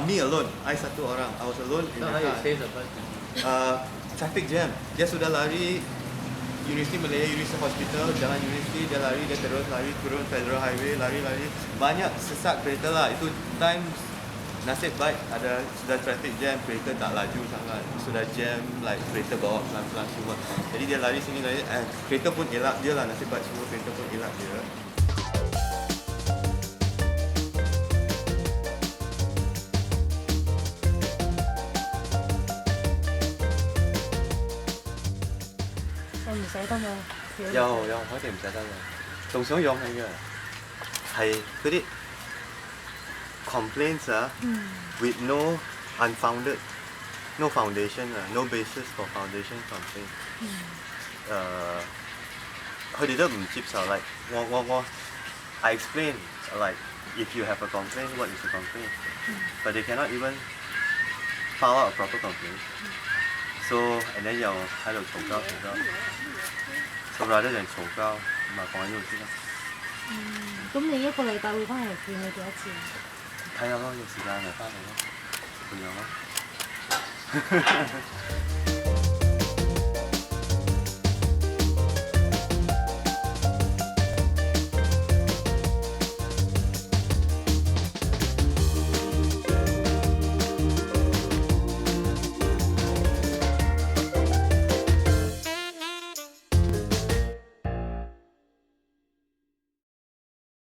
Me alone. I satu orang. I was alone in So the how you car. save the person? Traffic jam. Dia sudah lari Universiti Malaya, Universiti Hospital, Jalan Universiti, dia lari, dia terus lari turun Federal Highway, lari-lari. Banyak sesak kereta lah. Itu time nasib baik ada sudah traffic jam, kereta tak laju sangat. Sudah jam, like kereta bawa pelan-pelan semua. Jadi dia lari sini lari, kereta pun elak dia lah. Nasib baik semua kereta pun elak dia.唔捨得啊！有，我哋唔捨得嘅，仲想養佢嘅，係嗰啲 complaints 啊、with no unfounded no foundation 啊 no basis for foundation complaint 佢哋都唔接受 like 我 I explain like if you have a complaint what is the complaint but they cannot even file out a proper complaint so and then 又喺度嘈交So rather than 嘈交，咪放喺呢度先啦。咁你一個禮拜會翻嚟見佢幾多次？睇下咯，有時間咪翻嚟咯，咁樣咯。